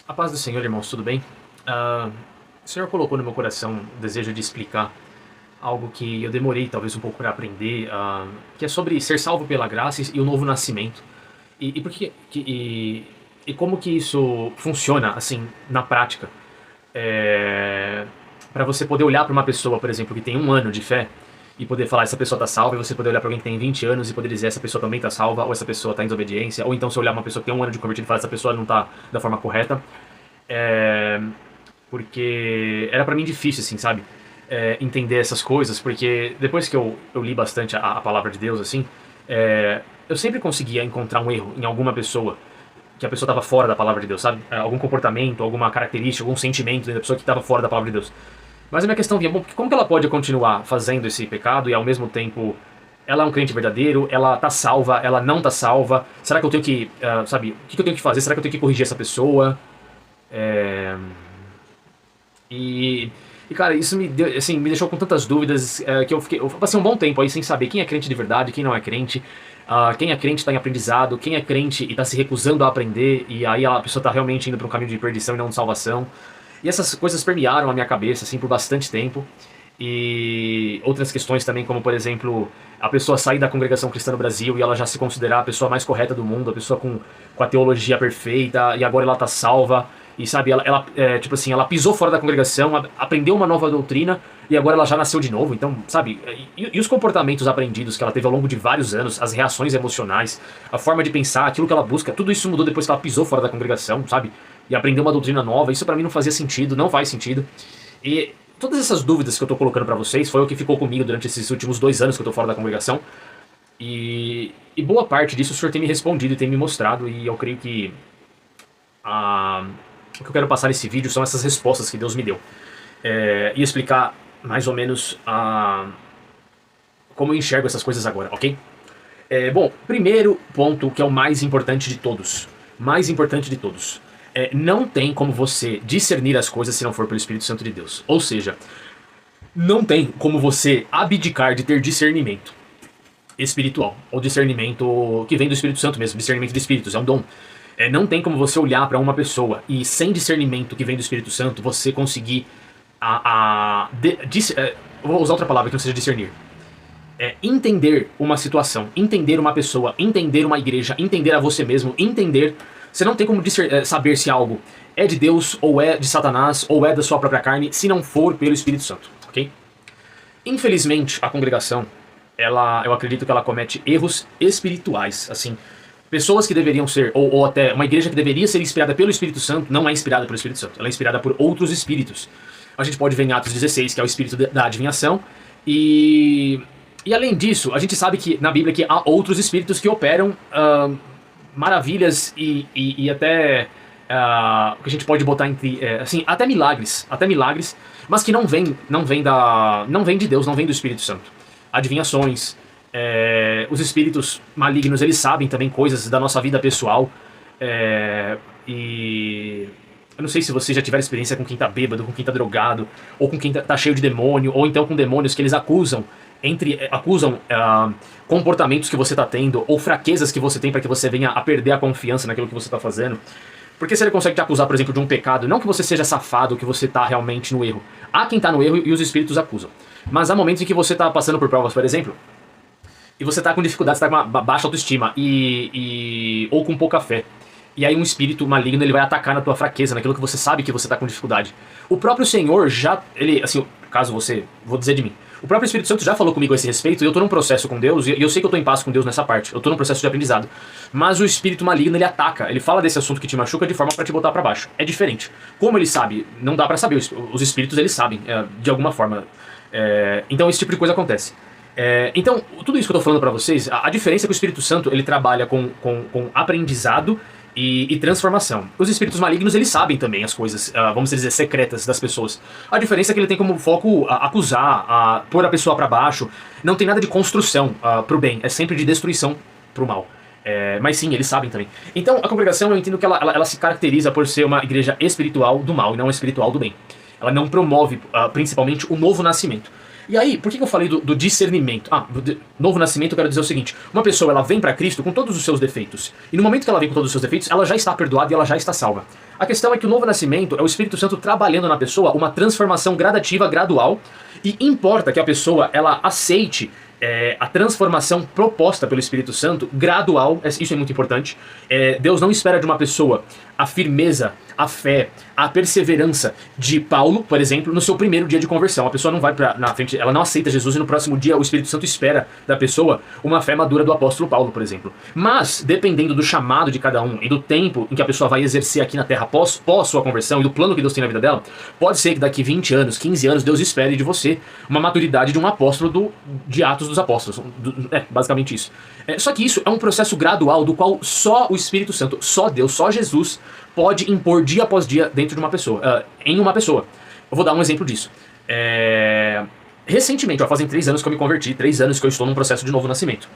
A paz do Senhor, irmãos, tudo bem? O Senhor colocou no meu coração o desejo de explicar algo que eu demorei talvez um pouco para aprender, que é sobre ser salvo pela graça e o novo nascimento. E como que isso funciona, assim, na prática. Para você poder olhar para uma pessoa, por exemplo, que tem 1 ano de fé e poder falar essa pessoa está salva, e você poder olhar para alguém que tem 20 anos e poder dizer essa pessoa também está salva, ou essa pessoa está em desobediência, ou então se olhar uma pessoa que tem 1 ano de convertido e falar essa pessoa não está da forma correta. É, Porque era pra mim difícil, assim, sabe? Entender essas coisas, porque depois que eu li bastante a palavra de Deus, assim, eu sempre conseguia encontrar um erro em alguma pessoa, que a pessoa estava fora da palavra de Deus, sabe? Algum comportamento, alguma característica, algum sentimento da pessoa que estava fora da palavra de Deus. Mas a minha questão vinha, bom, como que ela pode continuar fazendo esse pecado e ao mesmo tempo ela é um crente verdadeiro, ela tá salva, ela não tá salva? Será que eu tenho que, sabe, o que eu tenho que fazer? Será que eu tenho que corrigir essa pessoa? É, cara, isso me deu, assim, me deixou com tantas dúvidas que eu passei um bom tempo aí sem saber quem é crente de verdade, quem não é crente, quem é crente está em aprendizado, quem é crente e está se recusando a aprender, e aí a pessoa está realmente indo para um caminho de perdição e não de salvação. E essas coisas permearam a minha cabeça assim por bastante tempo. E outras questões também, como por exemplo, a pessoa sair da congregação cristã no Brasil e ela já se considerar a pessoa mais correta do mundo, a pessoa com a teologia perfeita, e agora ela tá salva, e sabe, tipo assim, ela pisou fora da congregação, aprendeu uma nova doutrina, e agora ela já nasceu de novo, então, sabe, e os comportamentos aprendidos que ela teve ao longo de vários anos, as reações emocionais, a forma de pensar, aquilo que ela busca, tudo isso mudou depois que ela pisou fora da congregação, sabe, e aprendeu uma doutrina nova. Isso pra mim não fazia sentido, não faz sentido, e todas essas dúvidas que eu tô colocando pra vocês foi o que ficou comigo durante esses últimos 2 anos que eu tô fora da congregação. E boa parte disso o senhor tem me respondido e tem me mostrado, e eu creio que o que eu quero passar nesse vídeo são essas respostas que Deus me deu. E explicar mais ou menos como eu enxergo essas coisas agora, ok? Bom, primeiro ponto que é o mais importante de todos. Mais importante de todos. Não tem como você discernir as coisas se não for pelo Espírito Santo de Deus. Ou seja, não tem como você abdicar de ter discernimento espiritual, ou discernimento que vem do Espírito Santo mesmo, discernimento de espíritos, é um dom. Não tem como você olhar para uma pessoa e sem discernimento que vem do Espírito Santo, você conseguir vou usar outra palavra que não seja discernir. Entender uma situação, entender uma pessoa, entender uma igreja, entender a você mesmo, entender. Você não tem como saber se algo é de Deus, ou é de Satanás, ou é da sua própria carne, se não for pelo Espírito Santo, ok? Infelizmente, a congregação, eu acredito que ela comete erros espirituais, assim. Pessoas que deveriam ser, ou até uma igreja que deveria ser inspirada pelo Espírito Santo, não é inspirada pelo Espírito Santo, ela é inspirada por outros espíritos. A gente pode ver em Atos 16, que é o espírito da adivinhação, e além disso, a gente sabe que na Bíblia que há outros espíritos que operam maravilhas e até o que a gente pode botar entre, assim, até milagres, mas que não vem de Deus, não vem do Espírito Santo. Adivinhações, os espíritos malignos, eles sabem também coisas da nossa vida pessoal, e eu não sei se vocês já tiveram experiência com quem tá bêbado, com quem tá drogado, ou com quem tá cheio de demônio, ou então com demônios que eles acusam comportamentos que você tá tendo, ou fraquezas que você tem para que você venha a perder a confiança naquilo que você tá fazendo. Porque se ele consegue te acusar, por exemplo, de um pecado, não que você seja safado, que você tá realmente no erro. Há quem tá no erro e os espíritos acusam. Mas há momentos em que você tá passando por provas, por exemplo, e você tá com dificuldade, você tá com uma baixa autoestima ou com pouca fé. E aí um espírito maligno, ele vai atacar na tua fraqueza, naquilo que você sabe que você tá com dificuldade. O próprio Senhor já, assim, caso você, vou dizer de mim, o próprio Espírito Santo já falou comigo a esse respeito, e eu tô num processo com Deus, e eu sei que eu tô em paz com Deus nessa parte, eu tô num processo de aprendizado. Mas o espírito maligno, ele ataca, ele fala desse assunto que te machuca de forma pra te botar pra baixo. É diferente. Como ele sabe? Não dá pra saber, os espíritos, eles sabem, de alguma forma. Então esse tipo de coisa acontece. Então, tudo isso que eu tô falando pra vocês, a diferença é que o Espírito Santo, ele trabalha com aprendizado e transformação. Os espíritos malignos, eles sabem também as coisas, vamos dizer, secretas das pessoas. A diferença é que ele tem como foco acusar, pôr a pessoa pra baixo. Não tem nada de construção pro bem, é sempre de destruição pro mal. Mas sim, eles sabem também. Então, a congregação, eu entendo que ela se caracteriza por ser uma igreja espiritual do mal e não espiritual do bem. Ela não promove, principalmente, o novo nascimento. E aí, por que eu falei do discernimento? Novo nascimento, eu quero dizer o seguinte: uma pessoa, ela vem para Cristo com todos os seus defeitos, e no momento que ela vem com todos os seus defeitos, ela já está perdoada e ela já está salva. A questão é que o novo nascimento é o Espírito Santo trabalhando na pessoa uma transformação gradativa, gradual, e importa que a pessoa, ela aceite a transformação proposta pelo Espírito Santo, gradual. Isso é muito importante. Deus não espera de uma pessoa a firmeza, a fé, a perseverança de Paulo, por exemplo, no seu primeiro dia de conversão. A pessoa não vai na frente, ela não aceita Jesus e no próximo dia o Espírito Santo espera da pessoa uma fé madura do apóstolo Paulo, por exemplo. Mas, dependendo do chamado de cada um e do tempo em que a pessoa vai exercer aqui na Terra pós sua conversão e do plano que Deus tem na vida dela, pode ser que daqui 20 anos, 15 anos, Deus espere de você uma maturidade de um apóstolo de Atos dos Apóstolos. Basicamente isso. Só que isso é um processo gradual do qual só o Espírito Santo, só Deus, só Jesus pode impor dia após dia dentro de uma pessoa, em uma pessoa. Eu vou dar um exemplo disso. Recentemente, fazem 3 anos que eu me converti, 3 anos que eu estou num processo de novo nascimento.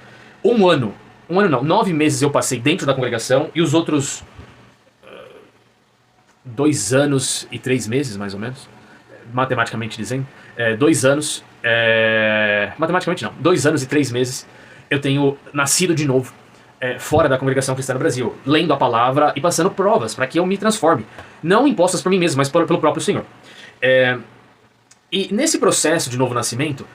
9 meses eu passei dentro da congregação e os outros 2 anos e 3 meses, mais ou menos, matematicamente dizendo, 2 anos, matematicamente não, 2 anos e 3 meses eu tenho nascido de novo, fora da congregação cristã no Brasil, lendo a palavra e passando provas para que eu me transforme, não impostas por mim mesmo, mas pelo próprio Senhor. E nesse processo de novo nascimento,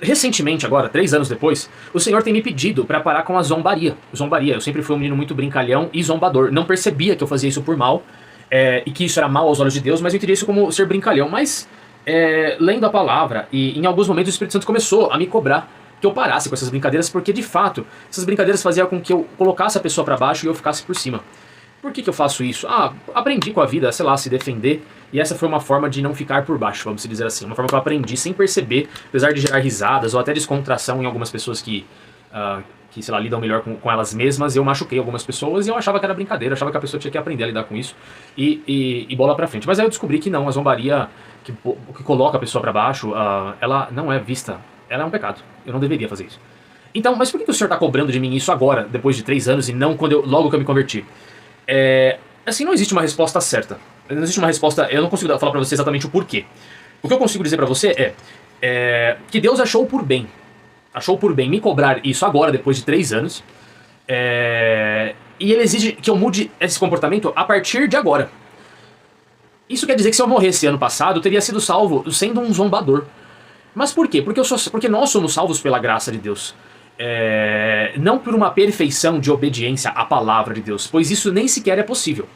recentemente agora, 3 anos depois, o Senhor tem me pedido para parar com a zombaria. Eu sempre fui um menino muito brincalhão e zombador, não percebia que eu fazia isso por mal, e que isso era mal aos olhos de Deus, mas eu entendia isso como ser brincalhão. Mas, lendo a palavra, e em alguns momentos o Espírito Santo começou a me cobrar que eu parasse com essas brincadeiras, porque de fato, essas brincadeiras faziam com que eu colocasse a pessoa para baixo e eu ficasse por cima. Por que eu faço isso? Aprendi com a vida, sei lá, se defender, e essa foi uma forma de não ficar por baixo, vamos dizer assim. Uma forma que eu aprendi sem perceber, apesar de gerar risadas ou até descontração em algumas pessoas que sei lá, lidam melhor com elas mesmas. Eu machuquei algumas pessoas e eu achava que era brincadeira, eu achava que a pessoa tinha que aprender a lidar com isso e bola pra frente. Mas aí eu descobri que não, a zombaria que coloca a pessoa pra baixo, ela não é vista, ela é um pecado. Eu não deveria fazer isso. Então, mas por que o senhor tá cobrando de mim isso agora, depois de 3 anos, e não logo que eu me converti? Assim, não existe uma resposta certa. Não existe uma resposta, eu não consigo falar pra você exatamente o porquê. O que eu consigo dizer pra você é que Deus achou por bem me cobrar isso agora, depois de 3 anos, e Ele exige que eu mude esse comportamento a partir de agora. Isso quer dizer que se eu morresse ano passado, eu teria sido salvo sendo um zombador. Mas por quê? Porque nós somos salvos pela graça de Deus. Não por uma perfeição de obediência à palavra de Deus, pois isso nem sequer é possível.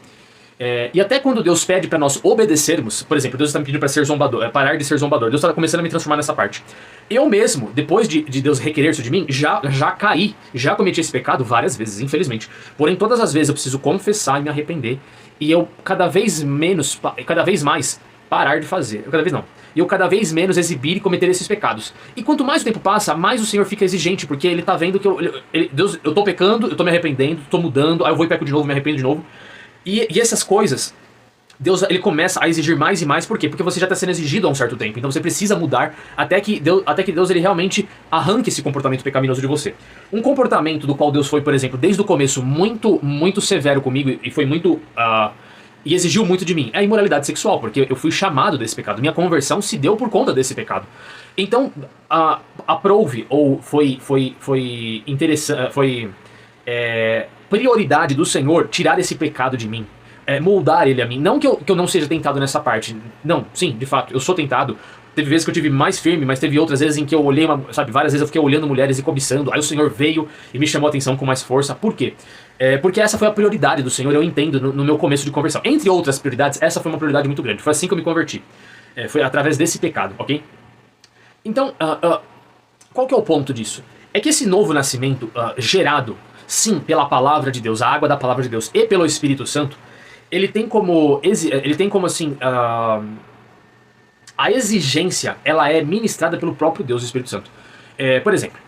E até quando Deus pede para nós obedecermos, por exemplo, Deus está me pedindo para ser zombador, parar de ser zombador, Deus está começando a me transformar nessa parte. Eu mesmo, depois de Deus requerer isso de mim, já caí, já cometi esse pecado várias vezes, infelizmente. Porém, todas as vezes eu preciso confessar e me arrepender, e eu cada vez mais parar de fazer. Eu cada vez menos exibir e cometer esses pecados. E quanto mais o tempo passa, mais o Senhor fica exigente, porque Ele tá vendo que eu tô pecando, eu tô me arrependendo, tô mudando, aí eu vou e peco de novo, me arrependo de novo. E essas coisas, Deus ele começa a exigir mais e mais, por quê? Porque você já está sendo exigido há um certo tempo, então você precisa mudar até que Deus ele realmente arranque esse comportamento pecaminoso de você. Um comportamento do qual Deus foi, por exemplo, desde o começo muito, muito severo comigo e foi muito... e exigiu muito de mim, é a imoralidade sexual, porque eu fui chamado desse pecado, minha conversão se deu por conta desse pecado. Então, aprove, ou foi interessante, prioridade do Senhor tirar esse pecado de mim, moldar ele a mim. Não que eu não seja tentado nessa parte, não, sim, de fato, eu sou tentado. Teve vezes que eu tive mais firme, mas teve outras vezes em que eu olhei, várias vezes eu fiquei olhando mulheres e cobiçando, aí o Senhor veio e me chamou a atenção com mais força. Por quê? Porque essa foi a prioridade do Senhor, eu entendo, no meu começo de conversão. Entre outras prioridades, essa foi uma prioridade muito grande, foi assim que eu me converti. Foi através desse pecado, ok? Então, qual que é o ponto disso? É que esse novo nascimento, gerado, sim, pela palavra de Deus, a água da palavra de Deus e pelo Espírito Santo, ele tem como assim, a exigência, ela é ministrada pelo próprio Deus, o Espírito Santo. Por exemplo,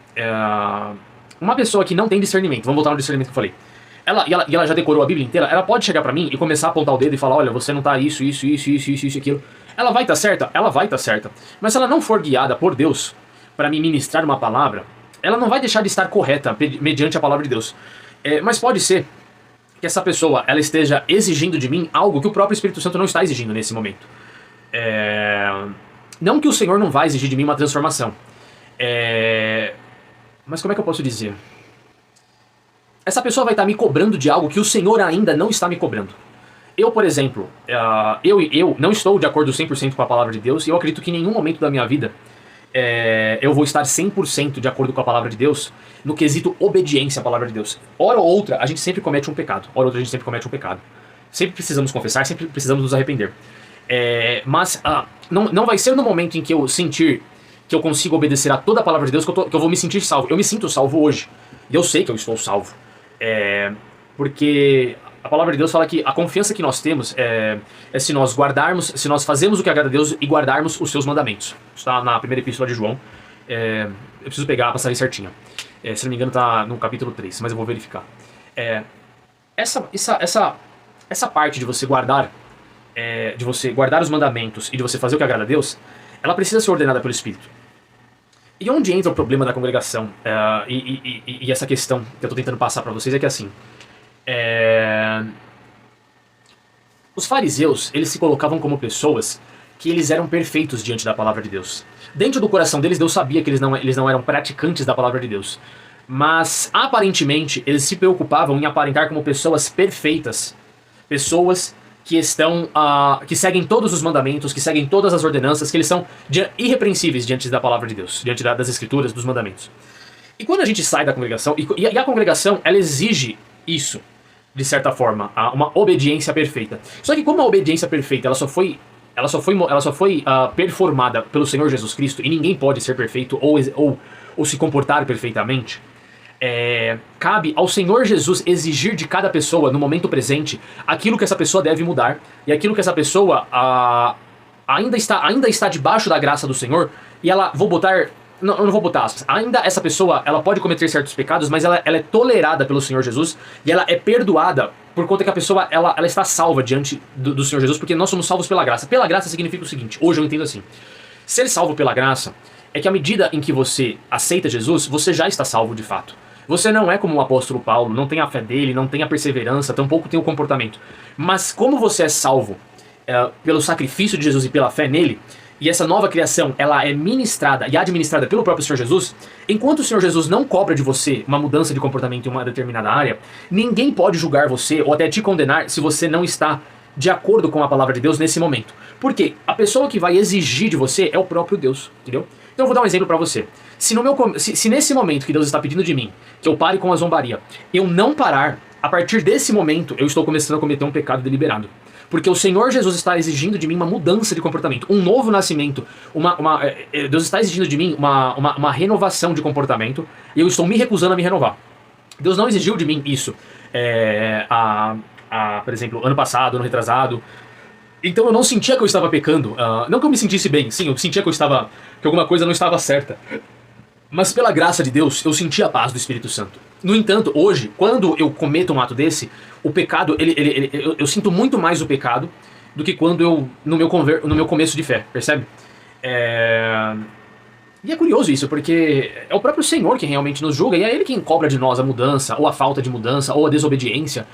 uma pessoa que não tem discernimento, vamos voltar no discernimento que eu falei, ela já decorou a Bíblia inteira, ela pode chegar pra mim e começar a apontar o dedo e falar, olha, você não tá isso, aquilo. Ela vai estar certa? Ela vai estar certa. Mas se ela não for guiada por Deus para me ministrar uma palavra, ela não vai deixar de estar correta mediante a palavra de Deus. Mas pode ser que essa pessoa ela esteja exigindo de mim algo que o próprio Espírito Santo não está exigindo nesse momento. Não que o Senhor não vai exigir de mim uma transformação. Mas como é que eu posso dizer? Essa pessoa vai estar me cobrando de algo que o Senhor ainda não está me cobrando. Eu, por exemplo, eu não estou de acordo 100% com a palavra de Deus, e eu acredito que em nenhum momento da minha vida eu vou estar 100% de acordo com a palavra de Deus no quesito obediência à palavra de Deus. Hora ou outra, a gente sempre comete um pecado. Hora ou outra, a gente sempre comete um pecado. Sempre precisamos confessar, sempre precisamos nos arrepender. Mas não vai ser no momento em que eu sentir que eu consigo obedecer a toda a palavra de Deus que eu vou me sentir salvo. Eu me sinto salvo hoje. E eu sei que eu estou salvo. Porque a palavra de Deus fala que a confiança que nós temos é se nós guardarmos, se nós fazemos o que agrada a Deus e guardarmos os seus mandamentos. Isso está na primeira epístola de João. Eu preciso pegar a passagem certinha. Se não me engano está no capítulo 3, mas eu vou verificar. Essa parte de você guardar os mandamentos e de você fazer o que agrada a Deus, ela precisa ser ordenada pelo Espírito. E onde entra o problema da congregação e essa questão que eu estou tentando passar para vocês é que assim, os fariseus, eles se colocavam como pessoas que eles eram perfeitos diante da palavra de Deus. Dentro do coração deles, Deus sabia que eles não eram praticantes da palavra de Deus. Mas, aparentemente, eles se preocupavam em aparentar como pessoas perfeitas. Pessoas que seguem todos os mandamentos, que seguem todas as ordenanças, que eles são irrepreensíveis diante da palavra de Deus, diante das escrituras, dos mandamentos. E quando a gente sai da congregação, e a congregação, ela exige isso, de certa forma, uma obediência perfeita. Só que como a obediência perfeita, ela só foi performada pelo Senhor Jesus Cristo, e ninguém pode ser perfeito ou se comportar perfeitamente, cabe ao Senhor Jesus exigir de cada pessoa, no momento presente, aquilo que essa pessoa deve mudar, e aquilo que essa pessoa ainda está debaixo da graça do Senhor, e ela, eu não vou botar aspas, ainda essa pessoa, ela pode cometer certos pecados, mas ela é tolerada pelo Senhor Jesus, e ela é perdoada, por conta que a pessoa, ela está salva diante do Senhor Jesus, porque nós somos salvos pela graça. Pela graça significa o seguinte, hoje eu entendo assim, ser salvo pela graça é que à medida em que você aceita Jesus, você já está salvo de fato. Você não é como o apóstolo Paulo, não tem a fé dele, não tem a perseverança, tampouco tem o comportamento. Mas como você é salvo pelo sacrifício de Jesus e pela fé nele, e essa nova criação ela é ministrada e administrada pelo próprio Senhor Jesus, enquanto o Senhor Jesus não cobra de você uma mudança de comportamento em uma determinada área, ninguém pode julgar você ou até te condenar se você não está de acordo com a palavra de Deus nesse momento. Porque a pessoa que vai exigir de você é o próprio Deus, entendeu? Então eu vou dar um exemplo pra você. Se nesse momento que Deus está pedindo de mim, que eu pare com a zombaria, eu não parar, a partir desse momento eu estou começando a cometer um pecado deliberado. Porque o Senhor Jesus está exigindo de mim uma mudança de comportamento, um novo nascimento. Deus está exigindo de mim uma renovação de comportamento, e eu estou me recusando a me renovar. Deus não exigiu de mim isso, por exemplo, ano passado, ano retrasado. Então eu não sentia que eu estava pecando, não que eu me sentisse bem, sim, eu sentia que alguma coisa não estava certa. Mas pela graça de Deus, eu sentia a paz do Espírito Santo. No entanto, hoje, quando eu cometo um ato desse, o pecado, eu sinto muito mais o pecado do que quando no meu começo de fé, percebe? E é curioso isso, porque é o próprio Senhor quem realmente nos julga, e é Ele quem cobra de nós a mudança, ou a falta de mudança, ou a desobediência.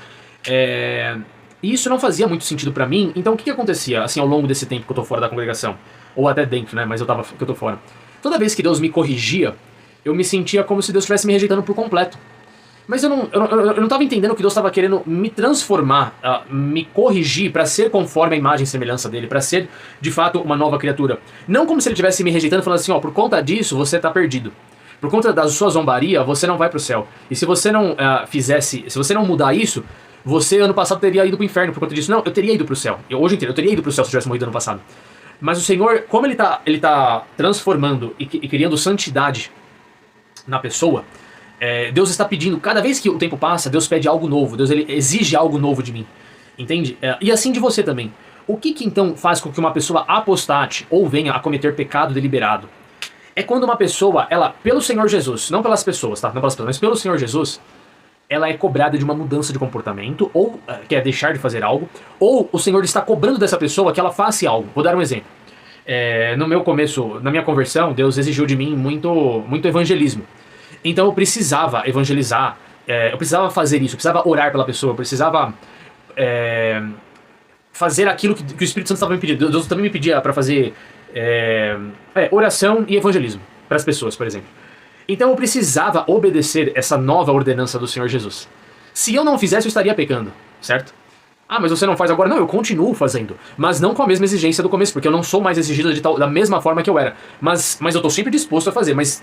E isso não fazia muito sentido pra mim, então o que acontecia, assim, ao longo desse tempo que eu tô fora da congregação? Ou até dentro, né, mas que eu tô fora. Toda vez que Deus me corrigia, eu me sentia como se Deus estivesse me rejeitando por completo. Mas eu não estava entendendo que Deus estava querendo me transformar, me corrigir para ser conforme a imagem e semelhança dele, para ser de fato uma nova criatura. Não como se ele estivesse me rejeitando, falando assim, ó, por conta disso você está perdido. Por conta da sua zombaria, você não vai para o céu. E se você não se você não mudar isso, você ano passado teria ido para o inferno por conta disso. Não, eu teria ido para o céu. Hoje inteiro, eu teria ido para o céu se eu tivesse morrido ano passado. Mas o Senhor, como ele tá transformando e criando santidade na pessoa, Deus está pedindo, cada vez que o tempo passa, Deus pede algo novo, Deus ele exige algo novo de mim, entende? E assim de você também. O que então faz com que uma pessoa apostate ou venha a cometer pecado deliberado? É quando uma pessoa, ela, pelo Senhor Jesus, não pelas pessoas, tá? Não pelas pessoas, mas pelo Senhor Jesus, ela é cobrada de uma mudança de comportamento, ou quer deixar de fazer algo, ou o Senhor está cobrando dessa pessoa que ela faça algo. Vou dar um exemplo. No meu começo, na minha conversão, Deus exigiu de mim muito evangelismo. Então eu precisava evangelizar, eu precisava fazer isso, eu precisava orar pela pessoa, eu precisava fazer aquilo que o Espírito Santo estava me pedindo. Deus também me pedia para fazer oração e evangelismo para as pessoas, por exemplo. Então eu precisava obedecer essa nova ordenança do Senhor Jesus. Se eu não fizesse, eu estaria pecando, certo? Ah, mas você não faz agora? Não, eu continuo fazendo, mas não com a mesma exigência do começo, porque eu não sou mais exigido da mesma forma que eu era. Mas eu estou sempre disposto a fazer, mas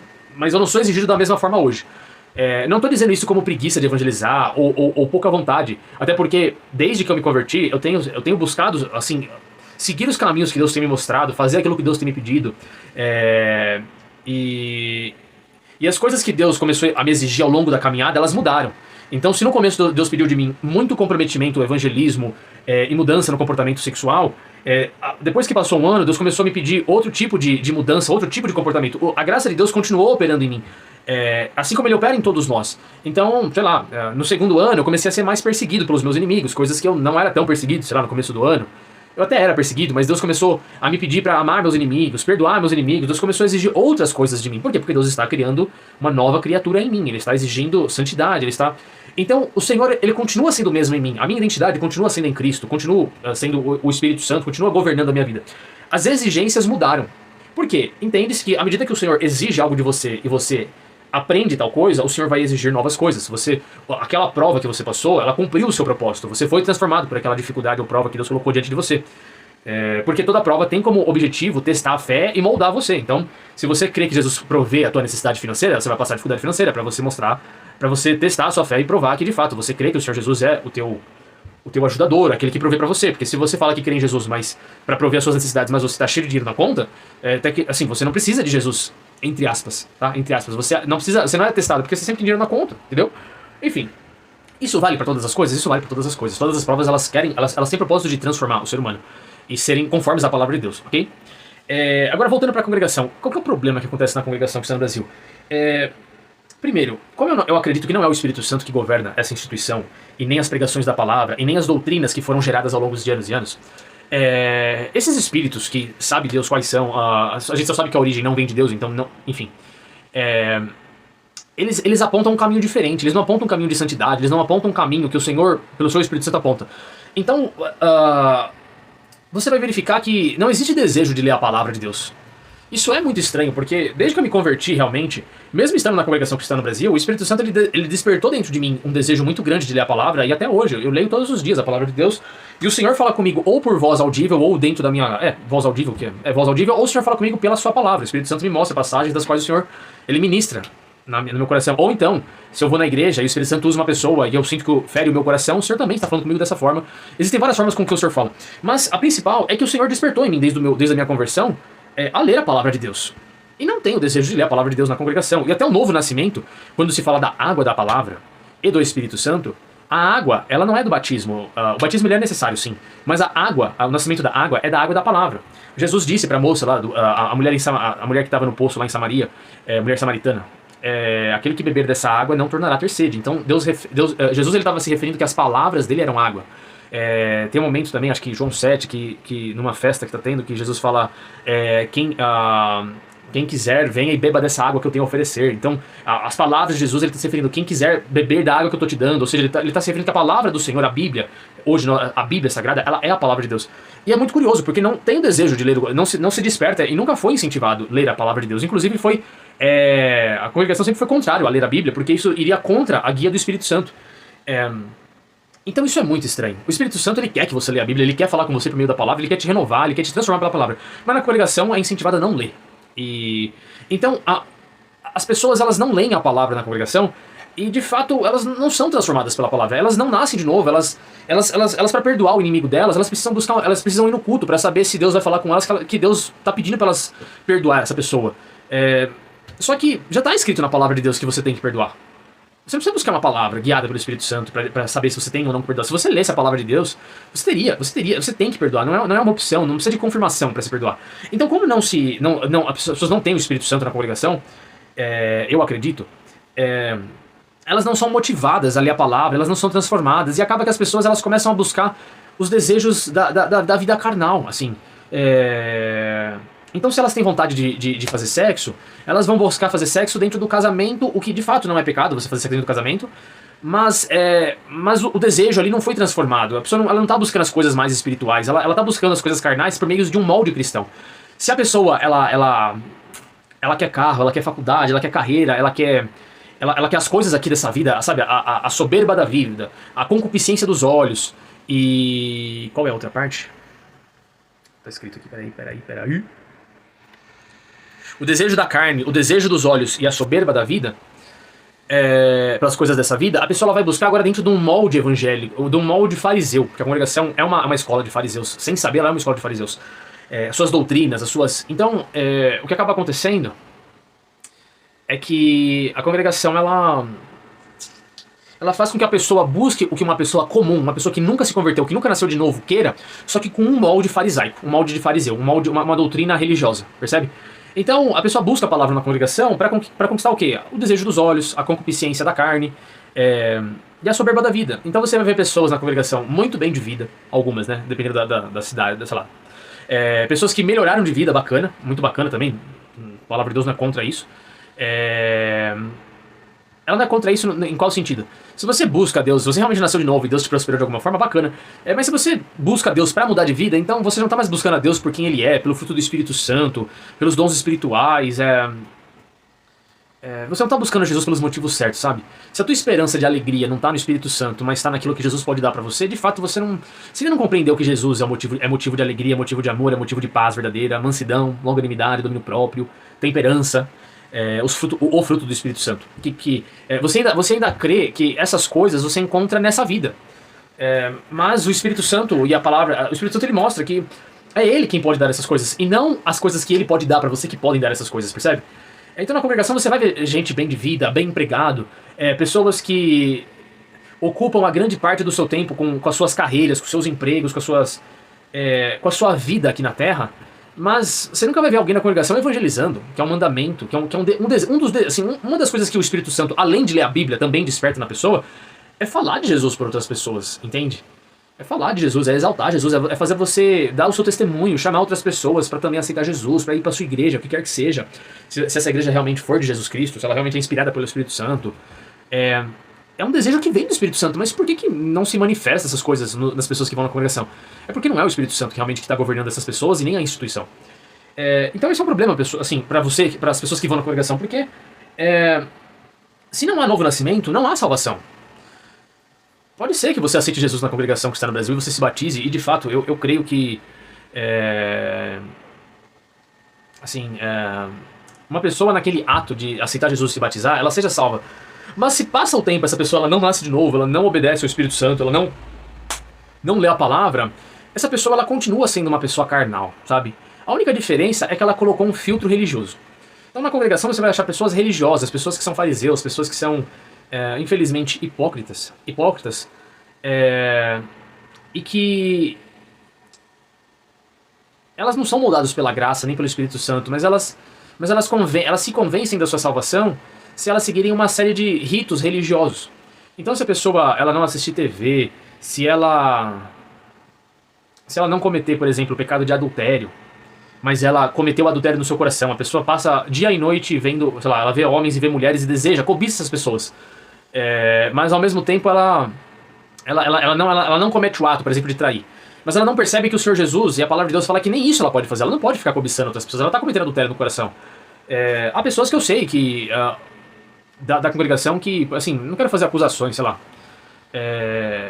eu não sou exigido da mesma forma hoje. Não estou dizendo isso como preguiça de evangelizar ou pouca vontade, até porque desde que eu me converti, eu tenho buscado, assim, seguir os caminhos que Deus tem me mostrado, fazer aquilo que Deus tem me pedido, e as coisas que Deus começou a me exigir ao longo da caminhada, elas mudaram. Então, se no começo Deus pediu de mim muito comprometimento, evangelismo e mudança no comportamento sexual, depois que passou um ano, Deus começou a me pedir outro tipo de mudança, outro tipo de comportamento. A graça de Deus continuou operando em mim, assim como Ele opera em todos nós. Então, sei lá, no segundo ano eu comecei a ser mais perseguido pelos meus inimigos, coisas que eu não era tão perseguido, sei lá, no começo do ano. Eu até era perseguido, mas Deus começou a me pedir para amar meus inimigos, perdoar meus inimigos. Deus começou a exigir outras coisas de mim. Por quê? Porque Deus está criando uma nova criatura em mim. Ele está exigindo santidade, Ele está... Então, o Senhor, Ele continua sendo o mesmo em mim. A minha identidade continua sendo em Cristo, continua sendo o Espírito Santo, continua governando a minha vida. As exigências mudaram. Por quê? Entende-se que à medida que o Senhor exige algo de você e você aprende tal coisa, o Senhor vai exigir novas coisas. Aquela prova que você passou, ela cumpriu o seu propósito. Você foi transformado por aquela dificuldade ou prova que Deus colocou diante de você. Porque toda prova tem como objetivo testar a fé e moldar você. Então, se você crê que Jesus provê a tua necessidade financeira, você vai passar dificuldade financeira para você mostrar, para você testar a sua fé e provar que de fato você crê que o Senhor Jesus é o teu ajudador, aquele que provê para você. Porque se você fala que crê em Jesus, mas para prover as suas necessidades, mas você está cheio de dinheiro na conta, até que, assim, você não precisa de Jesus, entre aspas, tá? Entre aspas. Você não é testado porque você sempre tem dinheiro na conta, entendeu? Enfim. Isso vale para todas as coisas? Isso vale para todas as coisas. Todas as provas, elas têm propósito de transformar o ser humano e serem conformes à palavra de Deus, ok? Agora, voltando para a congregação. Qual que é o problema que acontece na congregação cristã no Brasil? Primeiro, como eu acredito que não é o Espírito Santo que governa essa instituição, e nem as pregações da palavra, e nem as doutrinas que foram geradas ao longo de anos e anos, esses espíritos que sabe Deus quais são, a gente só sabe que a origem não vem de Deus, então, não, enfim... Eles apontam um caminho diferente, eles não apontam um caminho de santidade, eles não apontam um caminho que o Senhor, pelo seu Espírito Santo, aponta. Então, você vai verificar que não existe desejo de ler a palavra de Deus. Isso é muito estranho, porque desde que eu me converti realmente, mesmo estando na congregação cristã no Brasil, o Espírito Santo ele despertou dentro de mim um desejo muito grande de ler a palavra, e até hoje, eu leio todos os dias a palavra de Deus, e o Senhor fala comigo ou por voz audível, ou dentro da minha... voz audível, que é voz audível, ou o Senhor fala comigo pela sua palavra. O Espírito Santo me mostra passagens das quais o Senhor, ele ministra no meu coração. Ou então, se eu vou na igreja e o Espírito Santo usa uma pessoa e eu sinto que fere o meu coração, o Senhor também está falando comigo dessa forma. Existem várias formas com que o Senhor fala. Mas a principal é que o Senhor despertou em mim, desde a minha conversão, a ler a palavra de Deus. E não tenho desejo de ler a palavra de Deus na congregação. E até o novo nascimento, quando se fala da água da palavra e do Espírito Santo, a água, ela não é do batismo. O batismo ele é necessário, sim. Mas a água, o nascimento da água é da água da palavra. Jesus disse para a moça lá, a mulher que estava no poço lá em Samaria, mulher samaritana, aquele que beber dessa água não tornará a ter sede. Então Jesus estava se referindo que as palavras dele eram água. Tem um momento também, acho que João 7, que numa festa que está tendo, que Jesus fala, quem quiser, venha e beba dessa água que eu tenho a oferecer. Então, as palavras de Jesus, ele está se referindo, quem quiser beber da água que eu estou te dando, ou seja, ele está se referindo que a palavra do Senhor, a Bíblia, hoje a Bíblia Sagrada, ela é a palavra de Deus. E é muito curioso, porque não tem o desejo de ler, não se desperta, e nunca foi incentivado ler a palavra de Deus. Inclusive a congregação sempre foi contrário a ler a Bíblia, porque isso iria contra a guia do Espírito Santo. Então isso é muito estranho. O Espírito Santo, ele quer que você leia a Bíblia, ele quer falar com você por meio da palavra, ele quer te renovar, ele quer te transformar pela palavra. Mas na congregação é incentivado a não ler. Então as pessoas, elas não leem a palavra na congregação e de fato elas não são transformadas pela palavra. Elas não nascem de novo, elas para perdoar o inimigo delas, elas precisam ir no culto para saber se Deus vai falar com elas, que Deus está pedindo para elas perdoar essa pessoa. Só que já está escrito na palavra de Deus que você tem que perdoar. Você não precisa buscar uma palavra guiada pelo Espírito Santo para saber se você tem ou não que perdoar. Se você lesse a palavra de Deus, você tem que perdoar. Não é uma opção, não precisa de confirmação para se perdoar. Então, como as pessoas não têm o Espírito Santo na congregação, eu acredito, elas não são motivadas a ler a palavra, elas não são transformadas, e acaba que as pessoas elas começam a buscar os desejos da vida carnal, assim. Então, se elas têm vontade de fazer sexo, elas vão buscar fazer sexo dentro do casamento, o que de fato não é pecado, você fazer sexo dentro do casamento, mas o desejo ali não foi transformado. A pessoa ela não está buscando as coisas mais espirituais, ela está buscando as coisas carnais por meio de um molde cristão. Se a pessoa, ela quer carro, ela quer faculdade, ela quer carreira, ela quer as coisas aqui dessa vida, sabe? A soberba da vida, a concupiscência dos olhos e... Qual é a outra parte? Tá escrito aqui, peraí. O desejo da carne, o desejo dos olhos e a soberba da vida, pelas coisas dessa vida, a pessoa ela vai buscar agora dentro de um molde evangélico, de um molde fariseu, porque a congregação é uma escola de fariseus. Sem saber, ela é uma escola de fariseus. Suas doutrinas, as suas... Então, o que acaba acontecendo é que a congregação, ela faz com que a pessoa busque o que uma pessoa comum, uma pessoa que nunca se converteu, que nunca nasceu de novo, queira, só que com um molde farisaico, um molde de fariseu, uma doutrina religiosa, percebe? Então, a pessoa busca a palavra na congregação para conquistar o quê? O desejo dos olhos, a concupiscência da carne e a soberba da vida. Então você vai ver pessoas na congregação muito bem de vida, algumas, né? Dependendo da cidade, sei lá. Pessoas que melhoraram de vida, bacana, muito bacana também. A palavra de Deus não é contra isso. Ela não é contra isso em qual sentido? Se você busca Deus, se você realmente nasceu de novo e Deus te prosperou de alguma forma, bacana. Mas se você busca Deus para mudar de vida, então você não está mais buscando a Deus por quem Ele é, pelo fruto do Espírito Santo, pelos dons espirituais, você não está buscando Jesus pelos motivos certos, sabe? Se a tua esperança de alegria não está no Espírito Santo, mas está naquilo que Jesus pode dar para você, de fato você ainda não compreendeu que Jesus é motivo de alegria, é motivo de amor, é motivo de paz verdadeira, mansidão, longanimidade, domínio próprio, temperança. O fruto do Espírito Santo. Você ainda crê que essas coisas você encontra nessa vida. Mas o Espírito Santo e a palavra... O Espírito Santo ele mostra que é Ele quem pode dar essas coisas, e não as coisas que Ele pode dar pra você que podem dar essas coisas, percebe? Então na congregação você vai ver gente bem de vida, bem empregado, pessoas que ocupam a grande parte do seu tempo com as suas carreiras, com os seus empregos, com a sua vida aqui na Terra. Mas você nunca vai ver alguém na congregação evangelizando, que é um mandamento, que é uma das coisas que o Espírito Santo, além de ler a Bíblia, também desperta na pessoa, é falar de Jesus para outras pessoas, entende? É falar de Jesus, é exaltar Jesus, é fazer você dar o seu testemunho, chamar outras pessoas para também aceitar Jesus, para ir para sua igreja, o que quer que seja. Se essa igreja realmente for de Jesus Cristo, se ela realmente é inspirada pelo Espírito Santo. É um desejo que vem do Espírito Santo, mas por que não se manifesta essas coisas nas pessoas que vão na congregação? É porque não é o Espírito Santo que realmente está governando essas pessoas e nem a instituição. Então esse é um problema, assim, para as pessoas que vão na congregação, porque se não há novo nascimento, não há salvação. Pode ser que você aceite Jesus na congregação que está no Brasil e você se batize, e de fato eu creio que uma pessoa naquele ato de aceitar Jesus e se batizar, ela seja salva. Mas se passa o tempo, essa pessoa ela não nasce de novo, ela não obedece ao Espírito Santo, ela não lê a palavra, essa pessoa ela continua sendo uma pessoa carnal, sabe? A única diferença é que ela colocou um filtro religioso. Então na congregação você vai achar pessoas religiosas, pessoas que são fariseus, pessoas que são, infelizmente, hipócritas, e que elas não são moldadas pela graça nem pelo Espírito Santo, mas elas se convencem da sua salvação se elas seguirem uma série de ritos religiosos. Então se a pessoa ela não assistir TV, se ela não cometer, por exemplo, o pecado de adultério, mas ela cometeu adultério no seu coração, a pessoa passa dia e noite vendo, sei lá, ela vê homens e vê mulheres e deseja, cobiça essas pessoas, mas ao mesmo tempo ela não comete o ato, por exemplo, de trair. Mas ela não percebe que o Senhor Jesus e a palavra de Deus fala que nem isso ela pode fazer, ela não pode ficar cobiçando outras pessoas, ela está cometendo adultério no coração. Há pessoas que eu sei que da congregação que, assim, não quero fazer acusações, sei lá,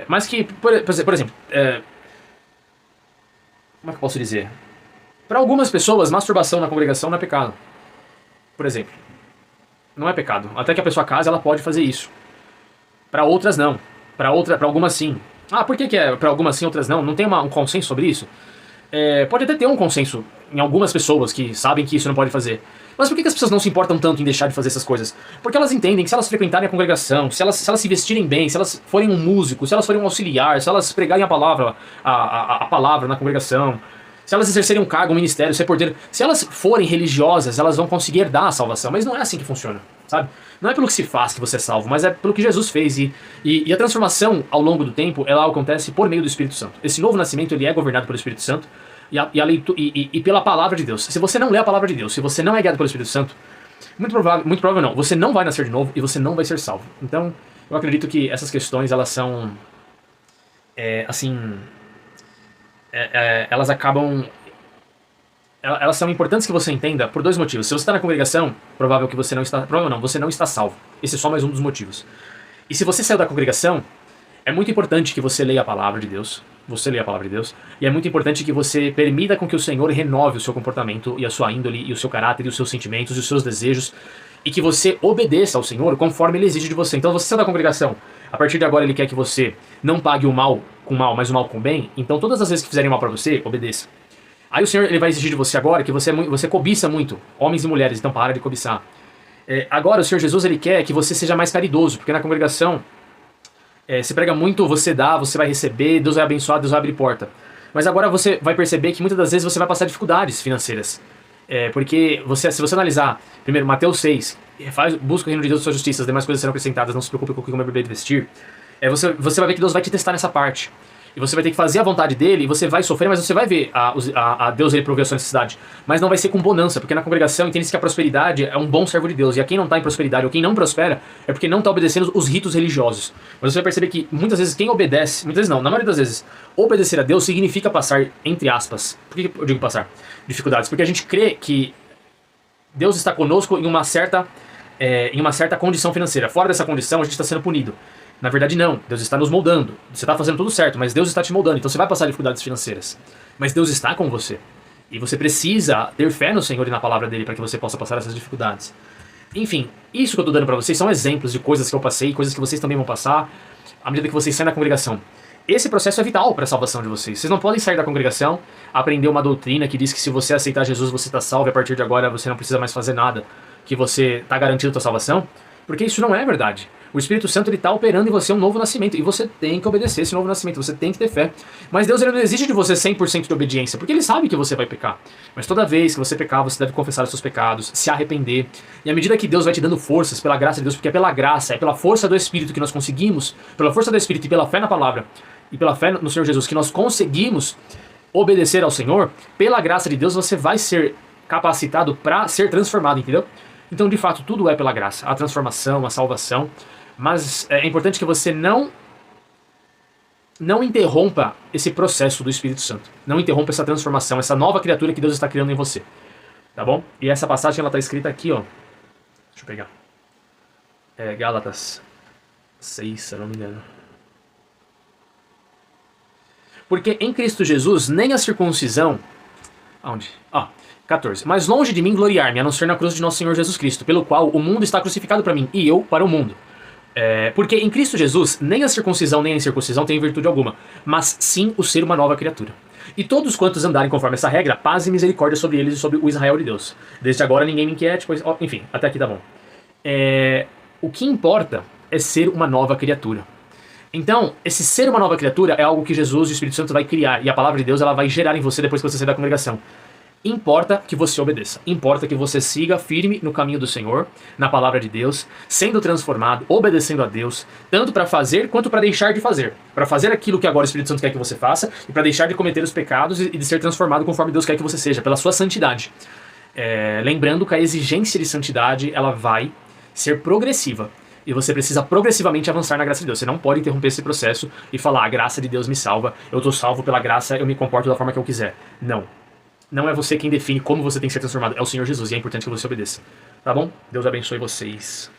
mas que, por exemplo, como é que eu posso dizer? Para algumas pessoas, masturbação na congregação não é pecado. Por exemplo, não é pecado. Até que a pessoa case, ela pode fazer isso. Para outras, não. Para algumas, sim. Ah, por que para algumas sim, outras não? Não tem um consenso sobre isso? Pode até ter um consenso em algumas pessoas que sabem que isso não pode fazer. Mas por que as pessoas não se importam tanto em deixar de fazer essas coisas? Porque elas entendem que se elas frequentarem a congregação, se elas se vestirem bem, se elas forem um músico, se elas forem um auxiliar, se elas pregarem a palavra na congregação, se elas exercerem um cargo, um ministério, ser porteiro, se elas forem religiosas, elas vão conseguir dar a salvação. Mas não é assim que funciona, sabe? Não é pelo que se faz que você é salvo, mas é pelo que Jesus fez. E a transformação ao longo do tempo, ela acontece por meio do Espírito Santo. Esse novo nascimento, ele é governado pelo Espírito Santo e pela palavra de Deus. Se você não lê a palavra de Deus, se você não é guiado pelo Espírito Santo, muito provável não, você não vai nascer de novo e você não vai ser salvo. Então, eu acredito que essas questões, elas são, elas acabam elas são importantes que você entenda por dois motivos. Se você está na congregação, provável que você não está... Provável não, você não está salvo. Esse é só mais um dos motivos. E se você saiu da congregação, é muito importante que você leia a palavra de Deus. Você leia a palavra de Deus. E é muito importante que você permita com que o Senhor renove o seu comportamento e a sua índole e o seu caráter e os seus sentimentos e os seus desejos. E que você obedeça ao Senhor conforme Ele exige de você. Então você saiu da congregação. A partir de agora Ele quer que você não pague o mal com mal, mas o mal com bem. Então todas as vezes que fizerem mal para você, obedeça. Aí o Senhor ele vai exigir de você agora que você cobiça muito, homens e mulheres, então para de cobiçar. Agora o Senhor Jesus ele quer que você seja mais caridoso, porque na congregação se prega muito, você dá, você vai receber, Deus vai abençoar, Deus vai abrir porta. Mas agora você vai perceber que muitas das vezes você vai passar dificuldades financeiras. Porque se você analisar, primeiro, Mateus 6, busca o reino de Deus e sua justiça, as demais coisas serão acrescentadas, não se preocupe com o que comer, beber e vestir. Você vai ver que Deus vai te testar nessa parte. E você vai ter que fazer a vontade dele, e você vai sofrer, mas você vai ver a Deus ele prover a sua necessidade. Mas não vai ser com bonança, porque na congregação entende-se que a prosperidade é um bom servo de Deus. E a quem não está em prosperidade, ou quem não prospera, é porque não está obedecendo os ritos religiosos. Mas você vai perceber que muitas vezes quem obedece, muitas vezes não, na maioria das vezes, obedecer a Deus significa passar, entre aspas, por que eu digo passar? Dificuldades. Porque a gente crê que Deus está conosco em uma certa condição financeira. Fora dessa condição, a gente está sendo punido. Na verdade não, Deus está nos moldando. Você está fazendo tudo certo, mas Deus está te moldando. Então você vai passar dificuldades financeiras. Mas Deus está com você. E você precisa ter fé no Senhor e na palavra dele para que você possa passar essas dificuldades. Enfim, isso que eu estou dando para vocês são exemplos de coisas que eu passei, coisas que vocês também vão passar à medida que vocês saem da congregação. Esse processo é vital para a salvação de vocês. Vocês não podem sair da congregação, aprender uma doutrina que diz que se você aceitar Jesus você está salvo e a partir de agora você não precisa mais fazer nada, que você está garantido a sua salvação, porque isso não é verdade. O Espírito Santo está operando em você um novo nascimento. E você tem que obedecer esse novo nascimento. Você tem que ter fé. Mas Deus ele não exige de você 100% de obediência. Porque Ele sabe que você vai pecar. Mas toda vez que você pecar, você deve confessar os seus pecados. Se arrepender. E à medida que Deus vai te dando forças pela graça de Deus. Porque é pela graça, é pela força do Espírito que nós conseguimos. Pela força do Espírito e pela fé na palavra. E pela fé no Senhor Jesus. Que nós conseguimos obedecer ao Senhor. Pela graça de Deus você vai ser capacitado para ser transformado. Entendeu? Então de fato tudo é pela graça. A transformação, a salvação. Mas é importante que você não interrompa esse processo do Espírito Santo. Não interrompa essa transformação, essa nova criatura que Deus está criando em você. Tá bom? E essa passagem ela está escrita aqui, ó. Deixa eu pegar. Gálatas 6, se eu não me engano. Porque em Cristo Jesus, nem a circuncisão... Aonde? 14. Mas longe de mim gloriar-me, a não ser na cruz de nosso Senhor Jesus Cristo, pelo qual o mundo está crucificado para mim, e eu para o mundo. Porque em Cristo Jesus, nem a circuncisão nem a incircuncisão tem virtude alguma, mas sim o ser uma nova criatura. E todos quantos andarem conforme essa regra, paz e misericórdia sobre eles e sobre o Israel de Deus. Desde agora ninguém me inquiete, pois... enfim, até aqui tá bom. O que importa é ser uma nova criatura. Então, esse ser uma nova criatura é algo que Jesus e o Espírito Santo vai criar, e a palavra de Deus ela vai gerar em você depois que você sair da congregação. Importa que você obedeça, importa que você siga firme no caminho do Senhor, na palavra de Deus, sendo transformado, obedecendo a Deus, tanto para fazer quanto para deixar de fazer. Para fazer aquilo que agora o Espírito Santo quer que você faça, e para deixar de cometer os pecados e de ser transformado conforme Deus quer que você seja, pela sua santidade. Lembrando que a exigência de santidade ela vai ser progressiva. E você precisa progressivamente avançar na graça de Deus. Você não pode interromper esse processo e falar, a graça de Deus me salva, eu estou salvo pela graça, eu me comporto da forma que eu quiser. Não. Não é você quem define como você tem que ser transformado, é o Senhor Jesus, e é importante que você obedeça. Tá bom? Deus abençoe vocês.